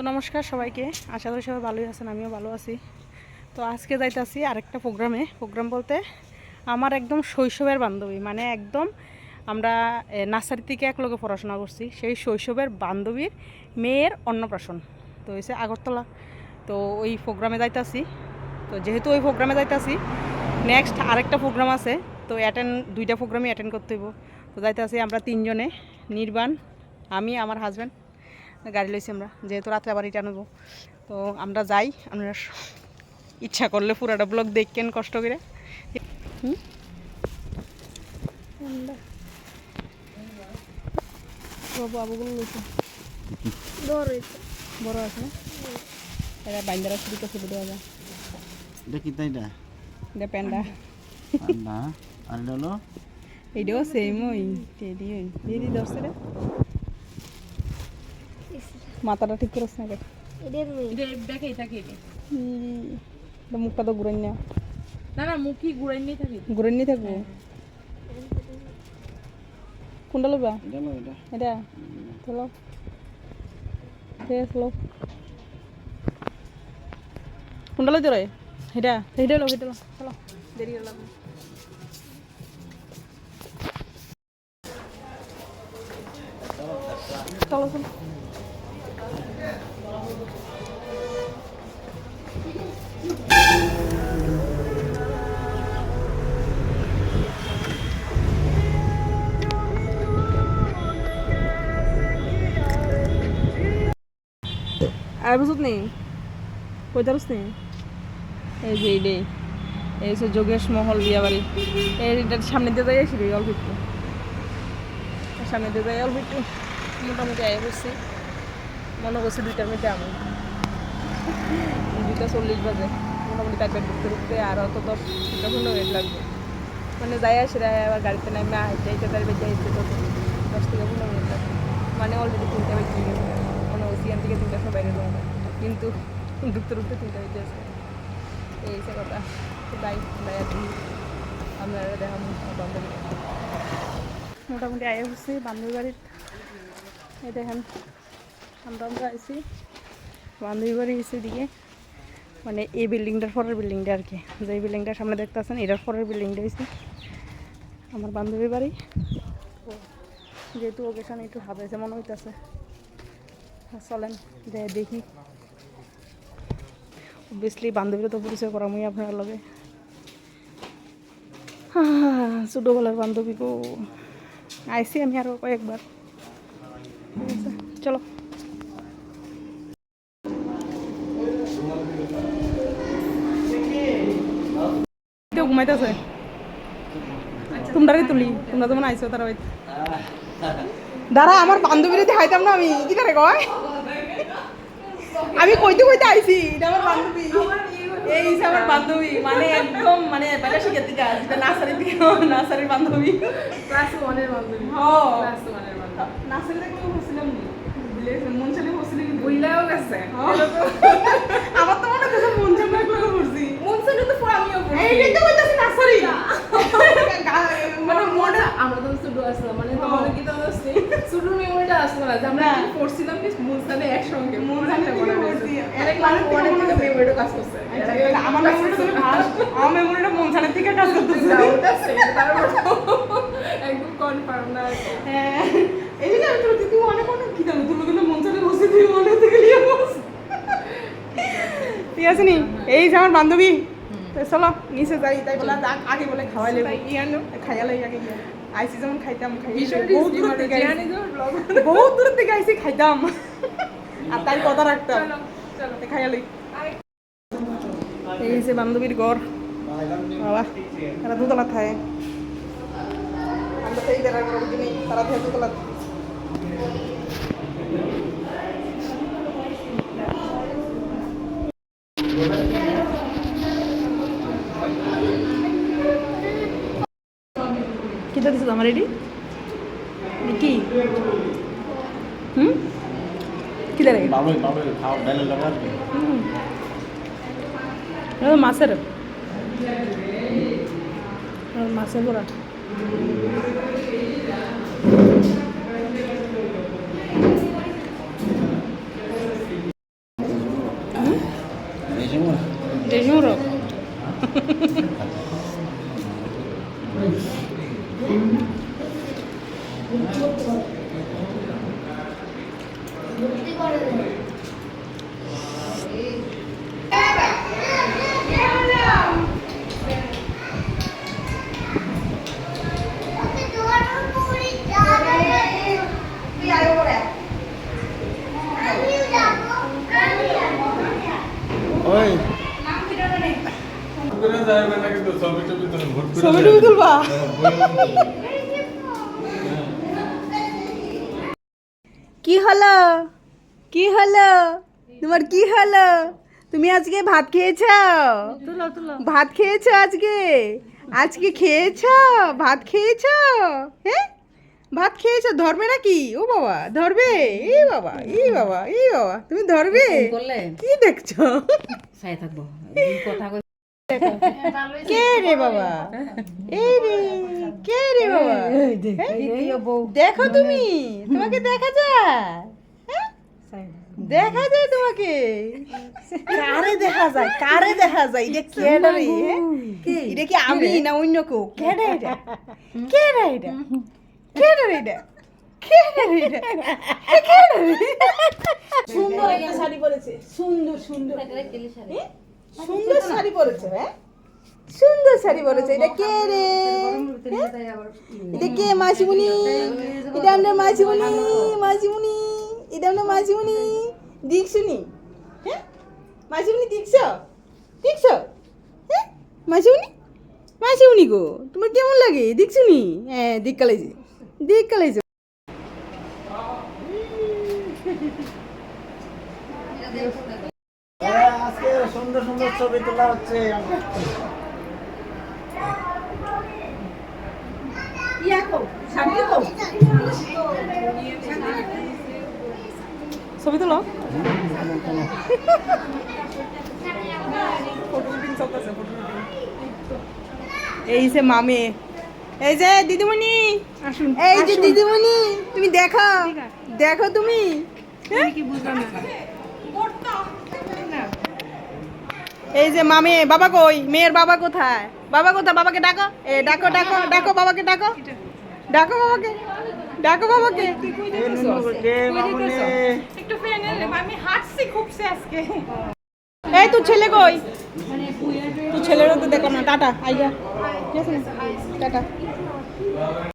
নমস্কার সবাইকে, আশা করি সবাই ভালোই আছেন, আমিও ভালো আছি। তো আজকে যাইতেছি আরেকটা প্রোগ্রাম বলতে আমার একদম শৈশবের বান্ধবী, মানে একদম আমরা নার্সারি থেকে একলগে পড়াশোনা করছি, সেই শৈশবের বান্ধবীর মেয়ের অন্নপ্রাশন। তো হয়েছে আগরতলা। তো ওই প্রোগ্রামে যাইতেছি। তো যেহেতু ওই প্রোগ্রামে যাইতেছি, নেক্সট আরেকটা প্রোগ্রাম আছে, তো দুইটা প্রোগ্রামই অ্যাটেন্ড করতে হইব। তো যাইতেছি আমরা তিনজনে, নির্বাণ, আমি, আমার হাজব্যান্ড। গাড়ি লইছি আমরা, যেহেতু রাত্রে আবার রিটার্ন হবো। তো আমরা যাই, আপনারা ইচ্ছা করলে পুরাটা ব্লগ দেখেন কষ্ট করে। আবুগুলো লইছে বড় আছে না, এটা বাইন্দারা শুরু করছে দেওয়া যায়। এটা কি তাই এটা? এটা প্যান্ডা না, আর এটা হলো এইটাও সেম ওই টেডি ওই দিদি ধরছে রে, মাথাটা ঠিক করছ না মুখটা তো ঘুরাই না, না মুখই ঘুরাইনি থাকবো। কোনটা লইবা? এটা চলো, ঠিক আছে চলো। কোনটা লইতে রে? এটা লো চলো, দেরি হলো। চলো চলো। আর বুঝত নেই কই তারস নেই। এই যে এইটাই, এই হচ্ছে যোগেশ মহল বিয়াবাড়ি। এইটার সামনে দিয়ে যাই আসি অল্প একটু, সামনে দিয়ে যাই অল্প একটু। মোটামুটি আয় করছি, মনে করছি 2টার মধ্যে আমি 2:40 বাজে। মোটামুটি তাকে ঢুকতে আর অত 10-15 মিনিট লাগবে, মানে যাই আসি আবার গাড়িতে নামে হাইতে হাইতে তার বেঁচে হাইতে তত 10-15 মিনিট লাগবে। মানে অলরেডি 3টা বেজে গেছে, মনে করছি এখান থেকে 3টার সময় বাইরে যাবো, কিন্তু ঢুকতে 3টা বেজে আছে। এই সে কথা। বাই বাই, আর আপনারা দেখা বান্ধবী মোটামুটি আয় হচ্ছে বান্ধবী বাড়ির। এই দেখেন আমরা আইসি বান্ধবী বাড়ি এসে দিকে, মানে এই বিল্ডিংটার পরের বিল্ডিংটা আর কি, যে বিল্ডিংটার সামনে দেখতে আছেন এটার পরের বিল্ডিংটা এসে আমার বান্ধবী বাড়ি। যেহেতু ওকেশন একটু হাবাইছে মনে হইতেছে, চলেন দেখি। অবভিয়াসলি বান্ধবীরা তো পরিচয় করামই আপনার লগে। ছোটোবেলার বান্ধবী গো, আইসি আমি আরও কয়েকবার। ঠিক আছে চলো। ঘুমাইতেছে, তোমরাই তুলি, তোমরা যেমন আইসো তারা দাঁড়া। আমার বান্ধবীরা দেখাইতাম না আমি, কি করে কয় আমি কইতে আইসি, এটা আমার বান্ধবী। এই আমার বান্ধবী, মানে একদম মানে বেলা শিখে থেকে আসবে নার্সারির বান্ধবী, ক্লাস 1-এর বান্ধবী। ক্লাস 1-এর বান্ধবী নার্সারিতে কেউ বসছিলাম মনসালি বসছিলি বইলাও গেছে। আমার তো মনে হচ্ছে মনসালি করে বসছি, মনসালি তো আমিও পড়ছি। এইটাই তো বলতেছি নার্সারি। মানে মনে আমরা তো ছোট আসলাম, মানে তোমাদের কি তো সেই ছোট মেমোরিটা আসলো না যে আমরা কি পড়ছিলাম কি মনসালি একসঙ্গে মনসালি থেকে পড়ছি, অনেক ক্লাস 1 থেকে মেমোরিটা কাজ করছে। আমার মেমোরিটা মনসালির থেকে কাজ করতেছে, ওটা সেই তারপর একদম কনফার্ম না। হ্যাঁ এই যে আমি তোর তুই অনেক কি জানো তুই কিন্তু মনসালি বসে তুই মনে থেকে নিয়ে বস। ঠিক আছে নি, এই যে আমার বান্ধবী। চলো নিচে যাই, তাই বলে আগে বলে খাওয়াই লেবো, খাইয়া লাই আগে আইসি যেমন খাইতাম, বহুত দূর থেকে আইসি খাইতাম আর তাই কথা রাখতাম, খাইয়া লই। এই যে বান্ধবীর ঘর, বাবা তারা দুতলা থাকে, আমরা সেই বেড়ার ঘর বুঝি তারা থাকে দুতলা। কিটা দিছো আমার এটি কি কি দাঁড়ে মাছের বড়া। নুরো ওই ছবি টবি তুলবা কি হলো কি হলো তোমার কি হলো তুমি আজকে ভাত খেয়েছো ভাত খেয়েছো আজকে আজকে খেয়েছো ভাত খেয়েছো হ্যাঁ ভাত খেয়েছো ধরবে নাকি ও বাবা ধরবে এই বাবা এই বাবা এই বাবা তুমি ধরবে কি দেখছো কে রে বাবা এই রে কে রে বাবা দেখো তুমি তোমাকে দেখা যায় হ্যাঁ? দেখা যায় তোমাকে কারে দেখা যায় এটা কে রে এটা কি আমি না অন্য কেউ কে রে এটা কে রে এটা কে রে এটা কে রে এটা কে রে সুন্দর একটা শাড়ি পরেছে সুন্দর সুন্দর সুন্দর শাড়ি পরেছে হ্যাঁ সুন্দর শাড়ি পরেছে এটা কে রে এটা কে মাসিমুনি এটা আমরা মাসিমুনি মাসিমুনি এটা আমরা মাসিমুনি দেখছুনি হ্যাঁ মাসিমুনি দেখছো দেখছো হ্যাঁ মাসিমুনি মাসিমুনি গো তোমার কেমন লাগে দেখছুনি হ্যাঁ দেখ কালাইছে আজকে সুন্দর সুন্দর ছবি তোলা হচ্ছে ছবি তোলো এই যে মামে এই যে দিদিমণি আসুন এই যে দিদিমণি তুমি দেখো দেখো তুমি কি বুঝলাম না এই যে মামে বাবা কই মেয়ের বাবা কোথায় বাবাকে ডাকো এ ডাকো ডাকো ডাকো বাবাকে ডাকো ডাকো বাবাকে একটু আমি হাঁটছি খুবছে আজকে এই তুই ছেলে কই তুই ছেলেরও তো দেখো না টাটা আইগা টাটা